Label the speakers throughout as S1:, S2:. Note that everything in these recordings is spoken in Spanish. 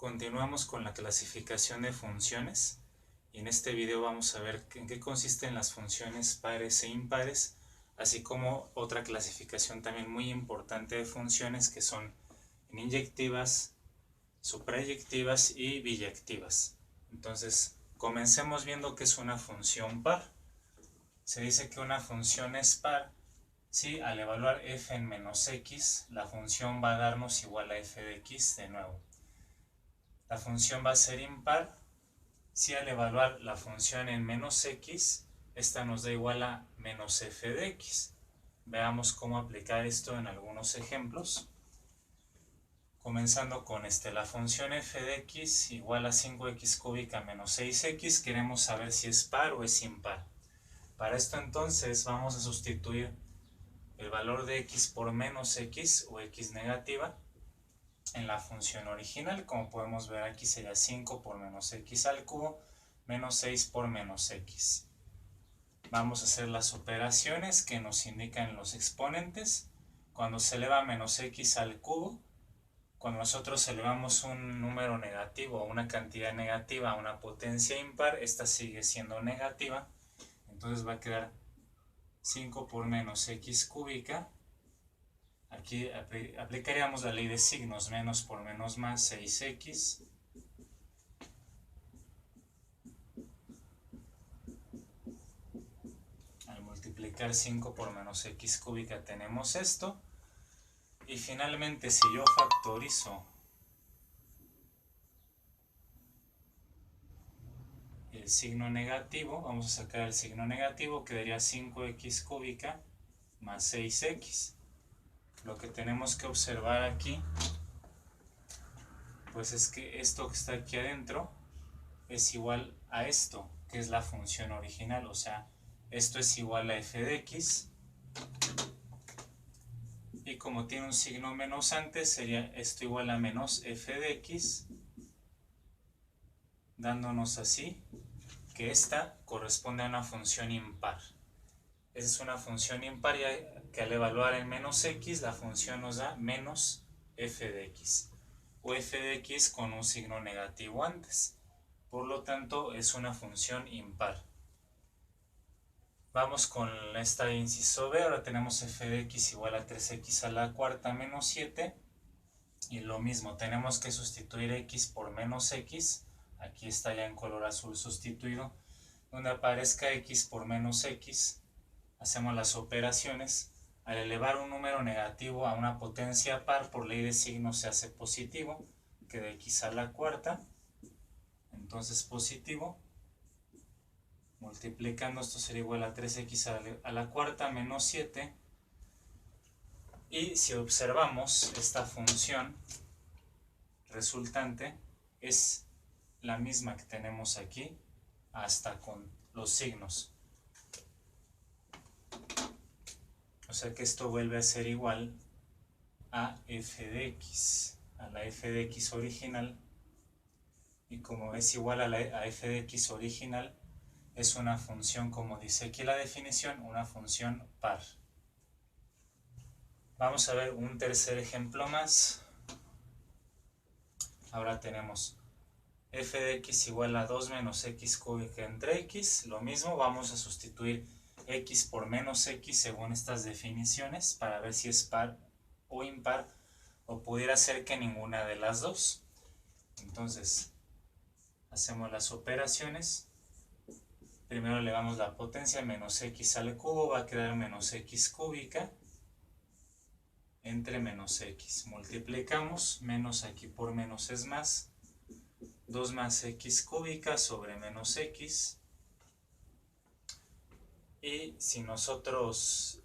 S1: Continuamos con la clasificación de funciones y en este video vamos a ver en qué consisten las funciones pares e impares, así como otra clasificación también muy importante de funciones que son inyectivas, suprayectivas y biyectivas. Entonces, comencemos viendo qué es una función par. Se dice que una función es par si al evaluar f en menos x, la función va a darnos igual a f de x de nuevo. La función va a ser impar si al evaluar la función en menos x, esta nos da igual a menos f de x. Veamos cómo aplicar esto en algunos ejemplos. Comenzando con la función f de x igual a 5x cúbica menos 6x, queremos saber si es par o es impar. Para esto entonces vamos a sustituir el valor de x por menos x o x negativa en la función original. Como podemos ver aquí sería 5 por menos x al cubo menos 6 por menos x. Vamos a hacer las operaciones que nos indican los exponentes. Cuando se eleva menos x al cubo, cuando nosotros elevamos un número negativo o una cantidad negativa a una potencia impar, esta sigue siendo negativa, entonces va a quedar 5 por menos x cúbica. Aquí aplicaríamos la ley de signos, menos por menos más, 6x. Al multiplicar 5 por menos x cúbica tenemos esto. Y finalmente, si yo factorizo el signo negativo, vamos a sacar el signo negativo, quedaría 5x cúbica más 6x. Lo que tenemos que observar aquí, pues es que esto que está aquí adentro es igual a esto, que es la función original, o sea, esto es igual a f de x, y como tiene un signo menos antes, sería esto igual a menos f de x, dándonos así que esta corresponde a una función impar. Esa es una función impar que al evaluar en menos x, la función nos da menos f de x, o f de x con un signo negativo antes. Por lo tanto, es una función impar. Vamos con esta inciso B. Ahora tenemos f de x igual a 3x a la cuarta menos 7. Y lo mismo, tenemos que sustituir x por menos x. Aquí está ya en color azul sustituido. Donde aparezca x por menos x, hacemos las operaciones. Al elevar un número negativo a una potencia par, por ley de signos se hace positivo. Queda x a la cuarta. Entonces positivo. Multiplicando esto sería igual a 3x a la cuarta menos 7. Y si observamos esta función resultante es la misma que tenemos aquí, hasta con los signos. O sea que esto vuelve a ser igual a f de x, a la f de x original. Y como es igual a f de x original, es una función, como dice aquí la definición, una función par. Vamos a ver un tercer ejemplo más. Ahora tenemos f de x igual a 2 menos x cúbica entre x. Lo mismo, vamos a sustituir x por menos x según estas definiciones para ver si es par o impar, o pudiera ser que ninguna de las dos. Entonces, hacemos las operaciones. Primero elevamos la potencia, menos x al cubo, va a quedar menos x cúbica entre menos x. Multiplicamos, menos aquí por menos es más. 2 más x cúbica sobre menos x. Y si nosotros,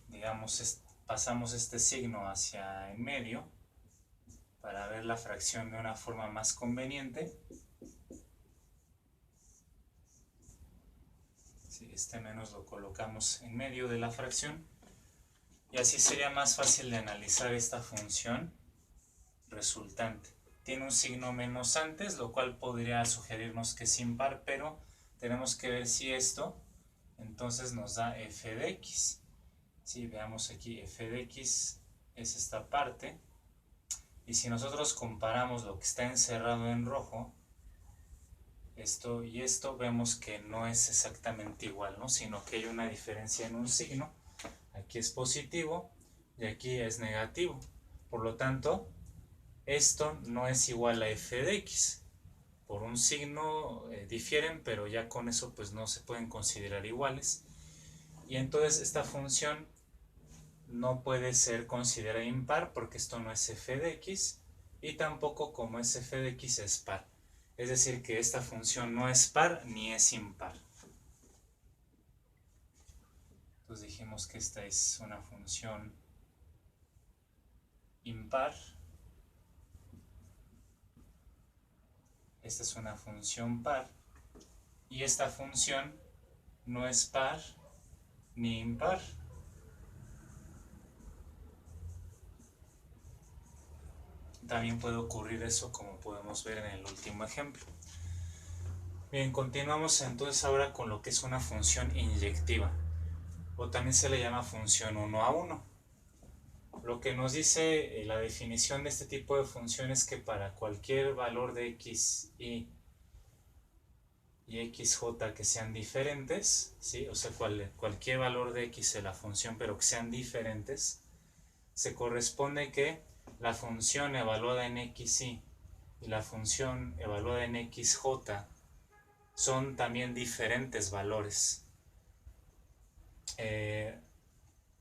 S1: digamos, pasamos este signo hacia en medio, para ver la fracción de una forma más conveniente, este menos lo colocamos en medio de la fracción, y así sería más fácil de analizar esta función resultante. Tiene un signo menos antes, lo cual podría sugerirnos que es impar, pero tenemos que ver si esto entonces nos da f de x. Sí, veamos aquí, f de x es esta parte, Y si nosotros comparamos lo que está encerrado en rojo, esto y esto, vemos que no es exactamente igual, ¿no? Sino que hay una diferencia en un signo. Aquí es positivo y aquí es negativo. Por lo tanto, esto no es igual a f de x. Por un signo difieren, pero ya con eso pues no se pueden considerar iguales. Y entonces esta función no puede ser considerada impar porque esto no es f de x, y tampoco como es f de x es par. Es decir, que esta función no es par ni es impar. Entonces dijimos que esta es una función impar. Esta es una función par. Y esta función no es par ni impar. También puede ocurrir eso, como podemos ver en el último ejemplo. Bien, continuamos entonces ahora con lo que es una función inyectiva, o también se le llama función 1 a 1. Lo que nos dice la definición de este tipo de función es que para cualquier valor de x, y xj que sean diferentes, ¿sí? O sea, cualquier valor de x de la función, pero que sean diferentes, se corresponde que la función evaluada en xy y la función evaluada en xj son también diferentes valores.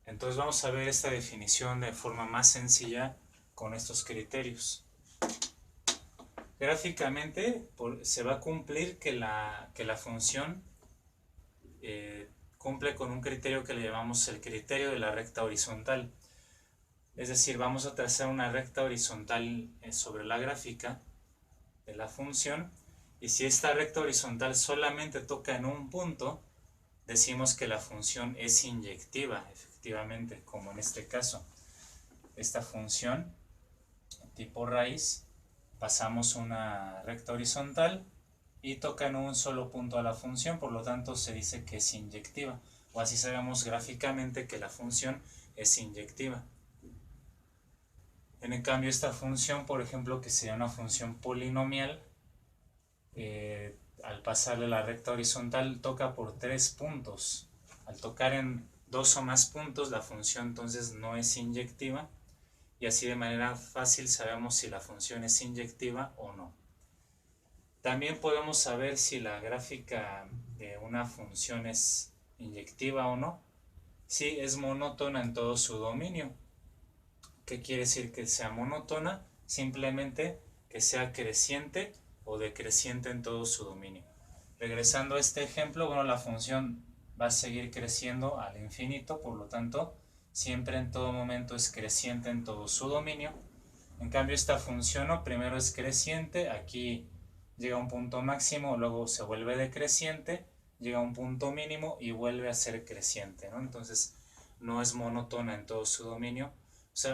S1: Entonces vamos a ver esta definición de forma más sencilla con estos criterios. Gráficamente se va a cumplir que la función cumple con un criterio que le llamamos el criterio de la recta horizontal. Es decir, vamos a trazar una recta horizontal sobre la gráfica de la función, y si esta recta horizontal solamente toca en un punto, decimos que la función es inyectiva, efectivamente, como en este caso. Esta función tipo raíz, pasamos una recta horizontal y toca en un solo punto a la función, por lo tanto se dice que es inyectiva, o así sabemos gráficamente que la función es inyectiva. En cambio, esta función, por ejemplo, que sería una función polinomial, al pasarle la recta horizontal toca por 3 puntos. Al tocar en 2 o más puntos, la función entonces no es inyectiva, y así de manera fácil sabemos si la función es inyectiva o no. También podemos saber si la gráfica de una función es inyectiva o no si es monótona en todo su dominio. ¿Qué quiere decir que sea monótona? Simplemente que sea creciente o decreciente en todo su dominio. Regresando a este ejemplo, bueno, la función va a seguir creciendo al infinito, por lo tanto, siempre en todo momento es creciente en todo su dominio. En cambio, esta función primero es creciente, aquí llega a un punto máximo, luego se vuelve decreciente, llega a un punto mínimo y vuelve a ser creciente, ¿no? Entonces, no es monótona en todo su dominio,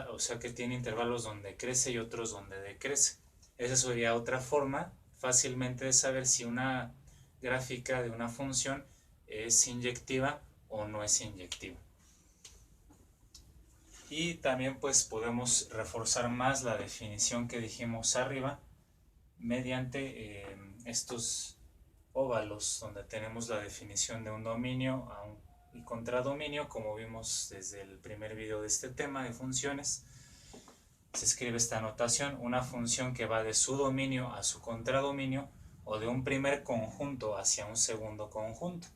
S1: o sea que tiene intervalos donde crece y otros donde decrece. Esa sería otra forma fácilmente de saber si una gráfica de una función es inyectiva o no es inyectiva. Y también pues podemos reforzar más la definición que dijimos arriba mediante estos óvalos donde tenemos la definición de un dominio y contradominio, como vimos desde el primer video de este tema de funciones. Se escribe esta notación: una función que va de su dominio a su contradominio, o de un primer conjunto hacia un segundo conjunto.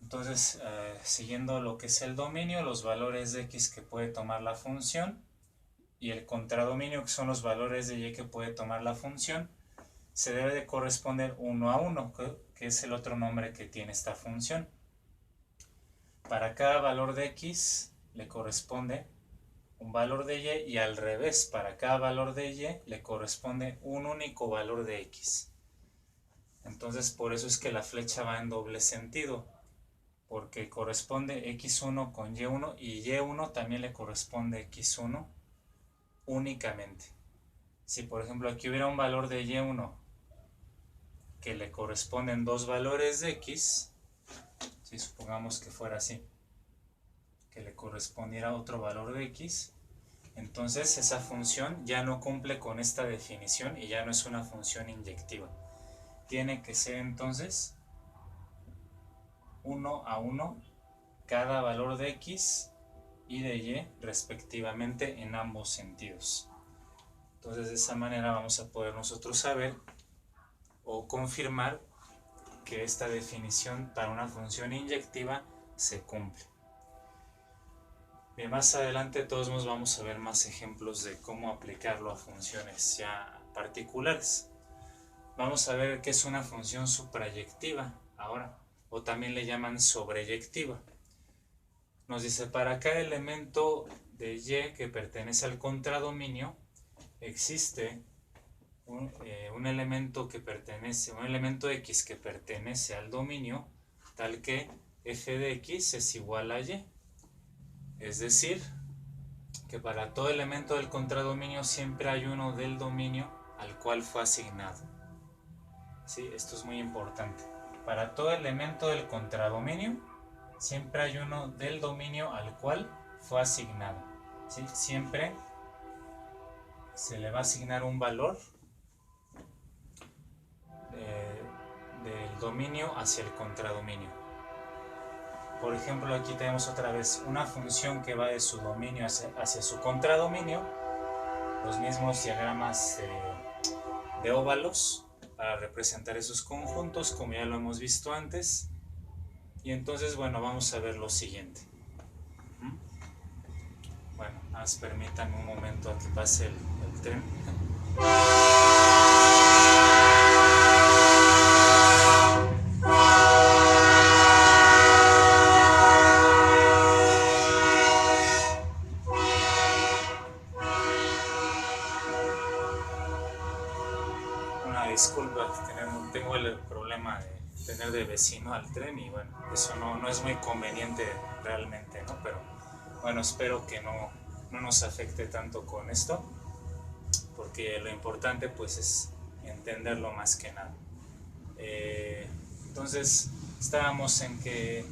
S1: Entonces, siguiendo lo que es el dominio, los valores de x que puede tomar la función, y el contradominio, que son los valores de y que puede tomar la función, se debe de corresponder 1 a 1, que es el otro nombre que tiene esta función. Para cada valor de x le corresponde un valor de y, y al revés, para cada valor de y le corresponde un único valor de x. Entonces, por eso es que la flecha va en doble sentido, porque corresponde x1 con y1, y y1 también le corresponde x1 únicamente. Si por ejemplo aquí hubiera un valor de y1 que le corresponden dos valores de x, si supongamos que fuera así, que le correspondiera otro valor de x, Entonces esa función ya no cumple con esta definición y ya no es una función inyectiva. Tiene que ser entonces 1 a 1 cada valor de x y de y respectivamente en ambos sentidos. Entonces de esa manera vamos a poder nosotros saber o confirmar que esta definición para una función inyectiva se cumple. Bien, más adelante todos nos vamos a ver más ejemplos de cómo aplicarlo a funciones ya particulares. Vamos a ver qué es una función suprayectiva ahora, o también le llaman sobreyectiva. Nos dice, para cada elemento de y que pertenece al contradominio, existe un elemento x que pertenece al dominio, tal que f de x es igual a y. Es decir, que para todo elemento del contradominio siempre hay uno del dominio al cual fue asignado. ¿Sí? Esto es muy importante. Para todo elemento del contradominio siempre hay uno del dominio al cual fue asignado. ¿Sí? Siempre se le va a asignar un valor del dominio hacia el contradominio. Por ejemplo, aquí tenemos otra vez una función que va de su dominio hacia su contradominio, los mismos diagramas de óvalos para representar esos conjuntos, como ya lo hemos visto antes. Y entonces, bueno, vamos a ver lo siguiente. Bueno, más permítanme un momento a que pase el tren. Disculpa, tengo el problema de tener de vecino al tren y bueno, eso no es muy conveniente realmente, ¿no? Pero bueno, espero que no nos afecte tanto con esto, porque lo importante pues es entenderlo más que nada. Entonces, estábamos en que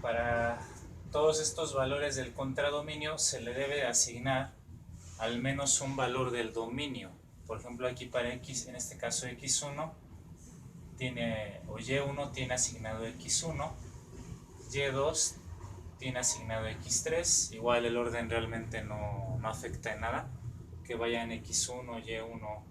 S1: para todos estos valores del contradominio se le debe asignar al menos un valor del dominio. Por ejemplo, aquí para x, en este caso x1, y1 tiene asignado x1, y2 tiene asignado x3, igual el orden realmente no afecta en nada, que vaya en x1, y1,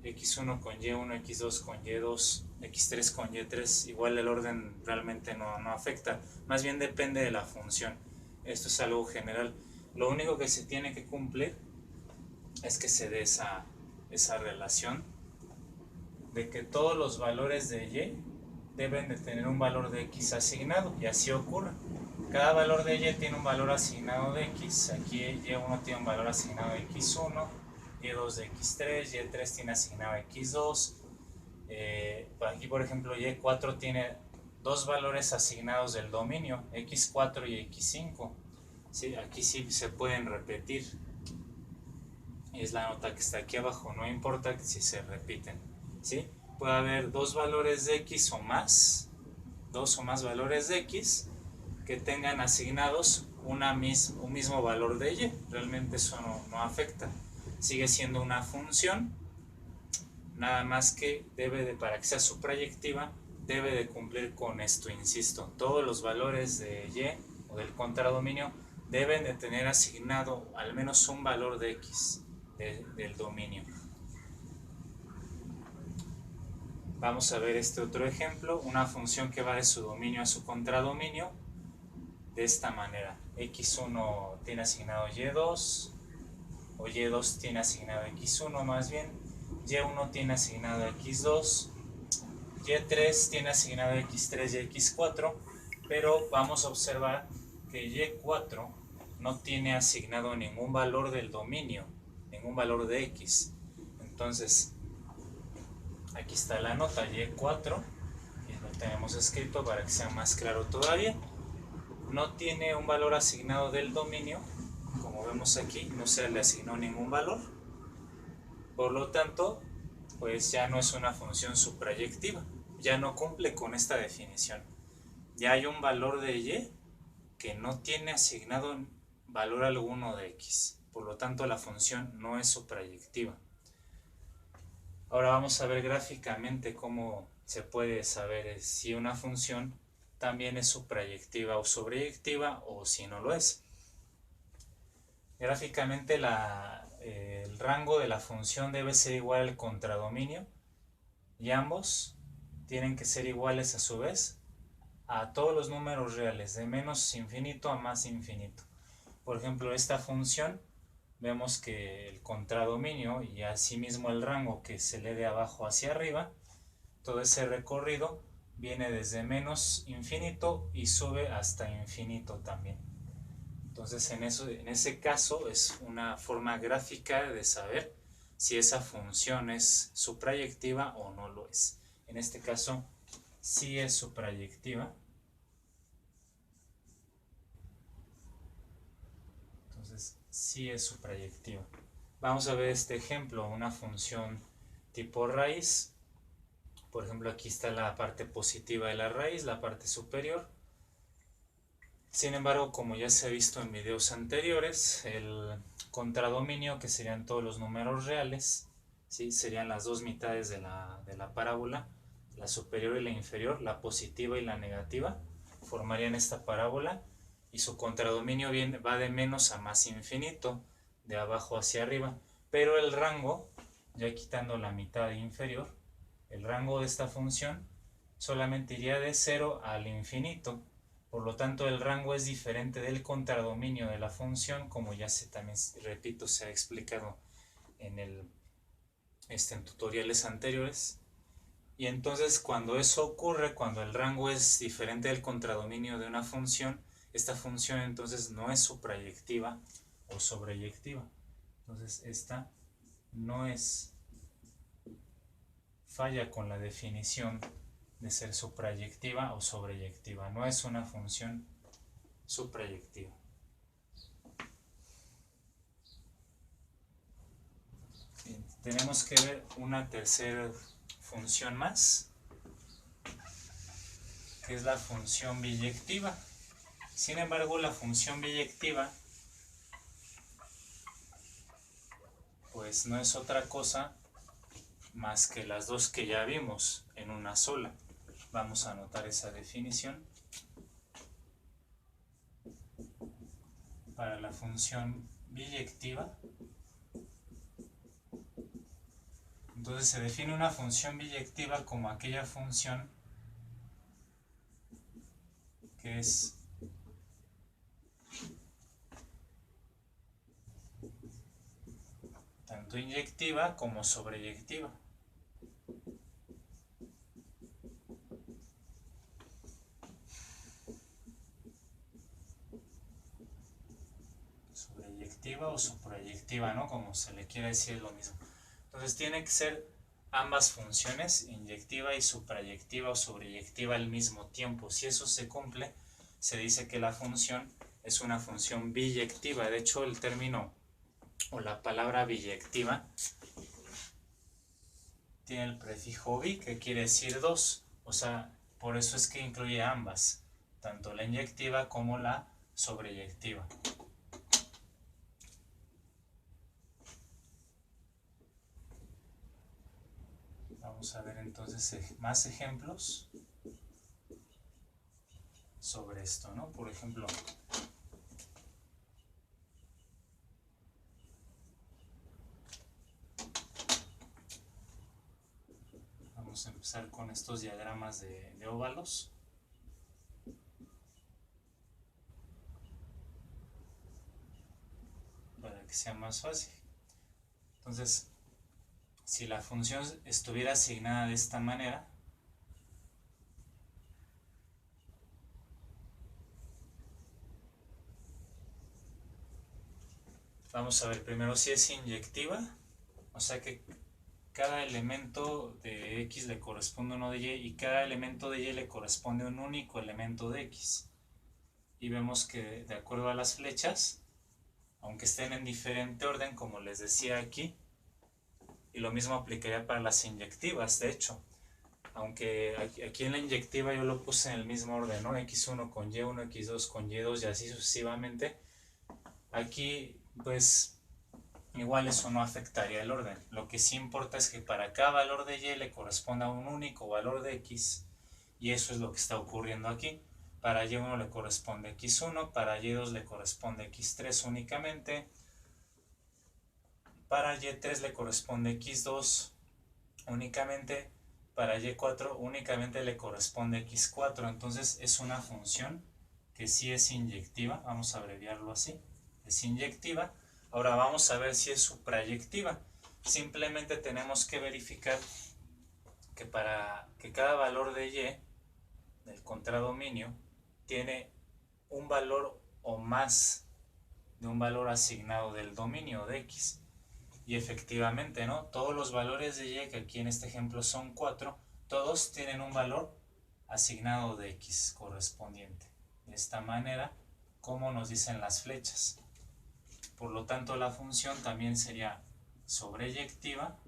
S1: x1 con y1, x2 con y2, x3 con y3, igual el orden realmente no afecta, más bien depende de la función. Esto es algo general. Lo único que se tiene que cumplir es que se dé esa relación de que todos los valores de y deben de tener un valor de x asignado, y así ocurre. Cada valor de y tiene un valor asignado de x, aquí y1 tiene un valor asignado de x1, y2 de x3, y3 tiene asignado x2, aquí por ejemplo y4 tiene dos valores asignados del dominio, x4 y x5. ¿Sí? Aquí sí se pueden repetir. Es la nota que está aquí abajo, no importa si se repiten. ¿Sí? Puede haber dos valores de x o más, dos o más valores de x que tengan asignados un mismo valor de y. Realmente eso no afecta. Sigue siendo una función, nada más que para que sea suprayectiva, debe de cumplir con esto, insisto. Todos los valores de y o del contradominio deben de tener asignado al menos un valor de x del dominio. Vamos a ver este otro ejemplo, una función que va de su dominio a su contradominio, de esta manera. x1 tiene asignado y2, o y2 tiene asignado x1 más bien, y1 tiene asignado x2, y3 tiene asignado x3 y x4, pero vamos a observar que y4 no tiene asignado ningún valor del dominio, ningún valor de x. Entonces, aquí está la nota y4, y lo tenemos escrito para que sea más claro todavía. No tiene un valor asignado del dominio, como vemos aquí, no se le asignó ningún valor. Por lo tanto, pues ya no es una función suprayectiva, ya no cumple con esta definición. Ya hay un valor de y que no tiene asignado valor alguno de x. Por lo tanto, la función no es suprayectiva. Ahora vamos a ver gráficamente cómo se puede saber si una función también es suprayectiva o sobreyectiva o si no lo es. Gráficamente el rango de la función debe ser igual al contradominio y ambos tienen que ser iguales a su vez a todos los números reales, de menos infinito a más infinito. Por ejemplo, esta función, vemos que el contradominio y asimismo el rango que se lee de abajo hacia arriba, todo ese recorrido viene desde menos infinito y sube hasta infinito también. Entonces en ese caso es una forma gráfica de saber si esa función es suprayectiva o no lo es. En este caso sí es suprayectiva. Entonces sí es suprayectiva. Vamos a ver este ejemplo, una función tipo raíz. Por ejemplo, aquí está la parte positiva de la raíz, la parte superior. Sin embargo, como ya se ha visto en videos anteriores, el contradominio, que serían todos los números reales, ¿sí? Serían las dos mitades de la parábola, la superior y la inferior, la positiva y la negativa, formarían esta parábola, y su contradominio va de menos a más infinito, de abajo hacia arriba, pero el rango, ya quitando la mitad inferior, el rango de esta función solamente iría de 0 al infinito. Por lo tanto, el rango es diferente del contradominio de la función, como ya también, repito, se ha explicado en tutoriales anteriores. Y entonces, cuando eso ocurre, cuando el rango es diferente del contradominio de una función, esta función entonces no es suprayectiva o sobreyectiva. Entonces, esta no falla con la definición de ser suprayectiva o sobreyectiva. No es una función suprayectiva. Bien, tenemos que ver una tercera función más, que es la función biyectiva. Sin embargo, la función biyectiva pues no es otra cosa más que las dos que ya vimos en una sola. Vamos a anotar esa definición. Para la función biyectiva, entonces se define una función biyectiva como aquella función que es tanto inyectiva como sobreyectiva. Sobreyectiva o suprayectiva, ¿no? Como se le quiera decir, es lo mismo. Entonces tiene que ser ambas funciones, inyectiva y suprayectiva o sobreyectiva al mismo tiempo. Si eso se cumple, se dice que la función es una función biyectiva. De hecho, el término o la palabra biyectiva tiene el prefijo bi, que quiere decir dos. O sea, por eso es que incluye ambas, tanto la inyectiva como la sobreyectiva. Vamos a ver entonces más ejemplos sobre esto, ¿no? Por ejemplo, vamos a empezar con estos diagramas de óvalos. Para que sea más fácil. Entonces, si la función estuviera asignada de esta manera, vamos a ver primero si es inyectiva, o sea que cada elemento de x le corresponde a uno de y, y cada elemento de y le corresponde a un único elemento de x. Y vemos que de acuerdo a las flechas, aunque estén en diferente orden, como les decía aquí, y lo mismo aplicaría para las inyectivas, de hecho, aunque aquí en la inyectiva yo lo puse en el mismo orden, ¿no? X1 con Y1, X2 con Y2 y así sucesivamente. Aquí, pues, igual eso no afectaría el orden. Lo que sí importa es que para cada valor de Y le corresponda un único valor de X, y eso es lo que está ocurriendo aquí. Para Y1 le corresponde X1, para Y2 le corresponde X3 únicamente, para Y3 le corresponde X2 únicamente, para Y4 únicamente le corresponde X4. Entonces es una función que sí es inyectiva, vamos a abreviarlo así, es inyectiva. Ahora vamos a ver si es suprayectiva. Simplemente tenemos que verificar que para que cada valor de Y del contradominio tiene un valor o más de un valor asignado del dominio de X. Y efectivamente, ¿no? Todos los valores de Y, que aquí en este ejemplo son 4, todos tienen un valor asignado de X correspondiente. De esta manera, como nos dicen las flechas. Por lo tanto, la función también sería sobreyectiva,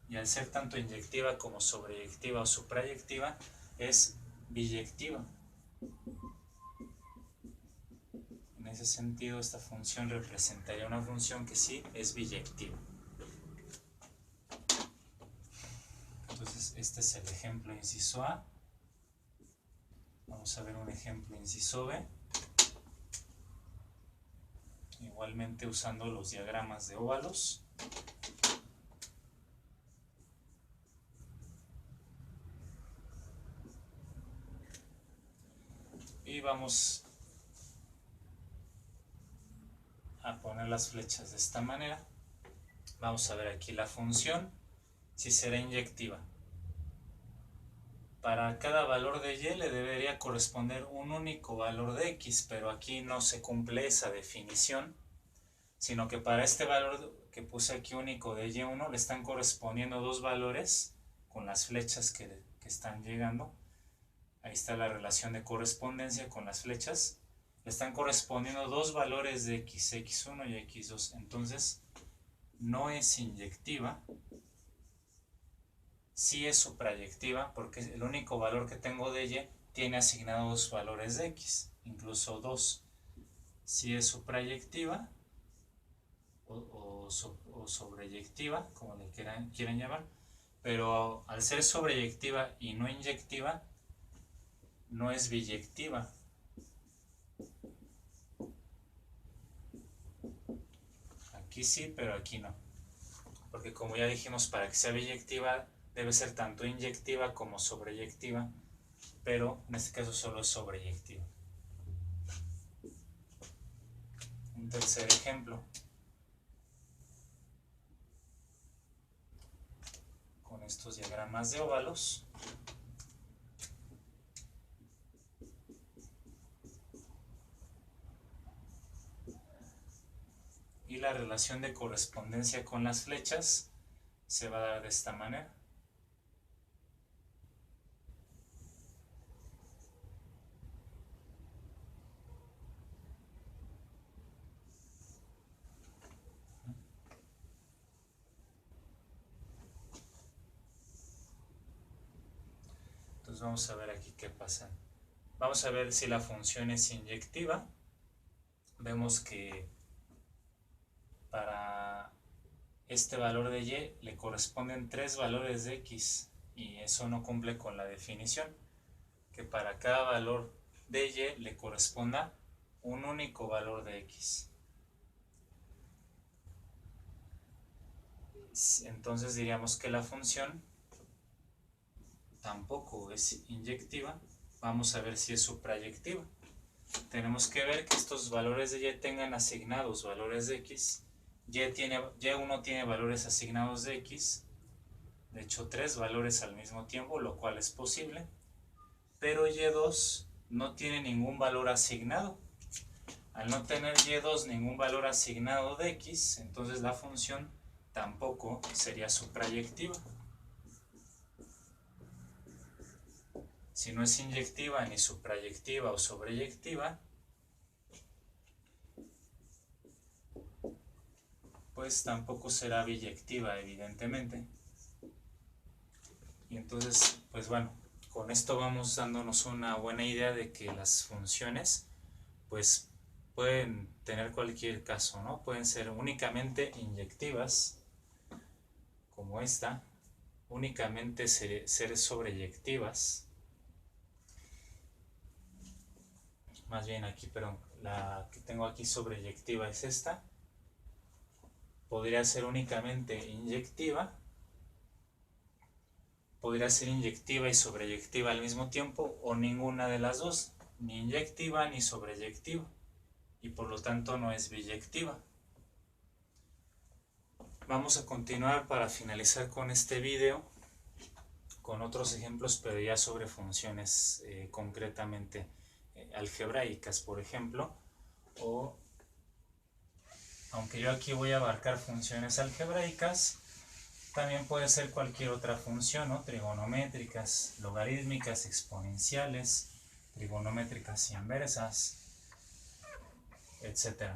S1: y al ser tanto inyectiva como sobreyectiva o suprayectiva, es biyectiva. En ese sentido, esta función representaría una función que sí es biyectiva. Entonces, este es el ejemplo inciso A. Vamos a ver un ejemplo inciso B. Igualmente usando los diagramas de óvalos. Y vamos a poner las flechas de esta manera. Vamos a ver aquí la función, si será inyectiva. Para cada valor de Y le debería corresponder un único valor de X, pero aquí no se cumple esa definición, sino que para este valor que puse aquí único de Y1 le están correspondiendo dos valores con las flechas que están llegando. Ahí está la relación de correspondencia con las flechas. Le están correspondiendo dos valores de X, X1 y X2. Entonces, no es inyectiva. Sí es suprayectiva, porque el único valor que tengo de Y tiene asignados valores de X, incluso 2. Sí es suprayectiva o sobreyectiva, como le quieran llamar, pero al ser sobreyectiva y no inyectiva, no es biyectiva. Aquí sí, pero aquí no. Porque como ya dijimos, para que sea biyectiva debe ser tanto inyectiva como sobreyectiva, pero en este caso solo es sobreyectiva. Un tercer ejemplo. Con estos diagramas de óvalos. Y la relación de correspondencia con las flechas se va a dar de esta manera. Entonces vamos a ver aquí qué pasa. Vamos a ver si la función es inyectiva. Vemos que para este valor de Y le corresponden tres valores de X, y eso no cumple con la definición, que para cada valor de Y le corresponda un único valor de X. Entonces diríamos que la función tampoco es inyectiva. Vamos a ver si es suprayectiva. Tenemos que ver que estos valores de Y tengan asignados valores de X. Y1 tiene valores asignados de X, de hecho 3 valores al mismo tiempo, lo cual es posible, pero Y2 no tiene ningún valor asignado. Al no tener Y2 ningún valor asignado de X, entonces la función tampoco sería suprayectiva. Si no es inyectiva, ni suprayectiva o sobreyectiva, pues tampoco será biyectiva, evidentemente. Y entonces, pues bueno, con esto vamos dándonos una buena idea de que las funciones pues pueden tener cualquier caso, ¿no? Pueden ser únicamente inyectivas, como esta, únicamente ser sobreyectivas, más bien aquí, pero la que tengo aquí sobreyectiva es esta, podría ser únicamente inyectiva, podría ser inyectiva y sobreyectiva al mismo tiempo, o ninguna de las dos, ni inyectiva ni sobreyectiva, y por lo tanto no es biyectiva. Vamos a continuar para finalizar con este video con otros ejemplos, pero ya sobre funciones concretamente algebraicas, por ejemplo, o aunque yo aquí voy a abarcar funciones algebraicas, también puede ser cualquier otra función, ¿no? Trigonométricas, logarítmicas, exponenciales, trigonométricas inversas, etc.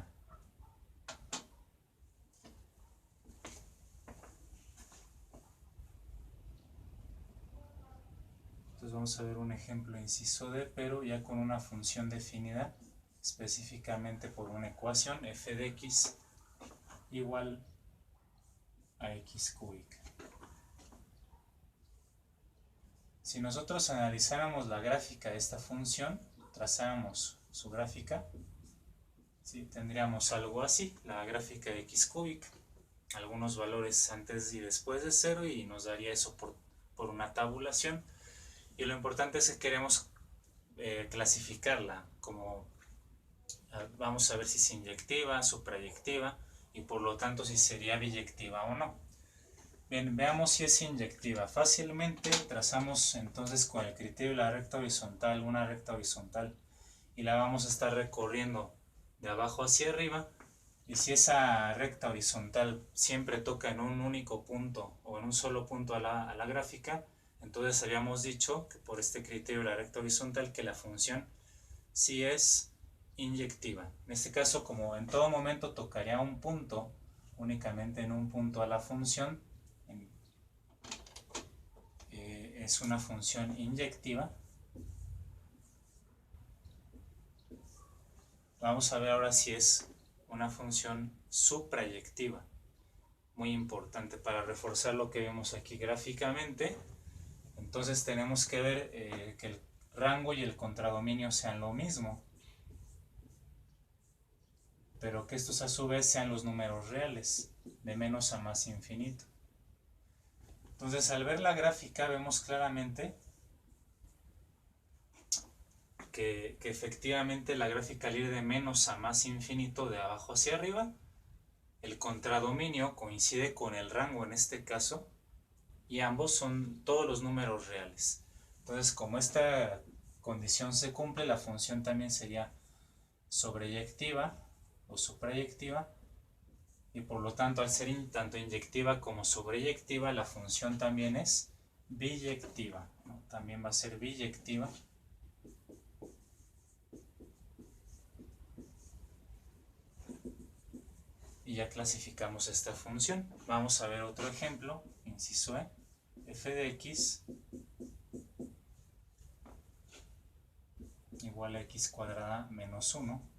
S1: Entonces vamos a ver un ejemplo inciso D, pero ya con una función definida específicamente por una ecuación f de x igual a x cúbica. Si nosotros analizáramos la gráfica de esta función, trazáramos su gráfica, ¿sí? Tendríamos algo así, la gráfica de x cúbica, algunos valores antes y después de 0, y nos daría eso por una tabulación. Y lo importante es que queremos clasificarla como, vamos a ver si es inyectiva, suprayectiva, y por lo tanto si sería biyectiva o no. Bien, veamos si es inyectiva. Fácilmente trazamos entonces con el criterio de la recta horizontal, una recta horizontal, y la vamos a estar recorriendo de abajo hacia arriba, y si esa recta horizontal siempre toca en un único punto o en un solo punto a la gráfica, entonces habíamos dicho que por este criterio de la recta horizontal que la función sí es inyectiva. En este caso, como en todo momento tocaría un punto, únicamente en un punto a la función, es una función inyectiva. Vamos a ver ahora si es una función suprayectiva. Muy importante para reforzar lo que vemos aquí gráficamente. Entonces tenemos que ver que el rango y el contradominio sean lo mismo, pero que estos a su vez sean los números reales, de menos a más infinito. Entonces al ver la gráfica vemos claramente que efectivamente la gráfica al ir de menos a más infinito, de abajo hacia arriba, el contradominio coincide con el rango en este caso, y ambos son todos los números reales. Entonces, como esta condición se cumple, la función también sería sobreyectiva o suprayectiva, y por lo tanto, al ser tanto inyectiva como sobreyectiva, la función también es biyectiva, ¿no? También va a ser biyectiva. Y ya clasificamos esta función. Vamos a ver otro ejemplo, inciso E, f de x igual a x cuadrada menos 1.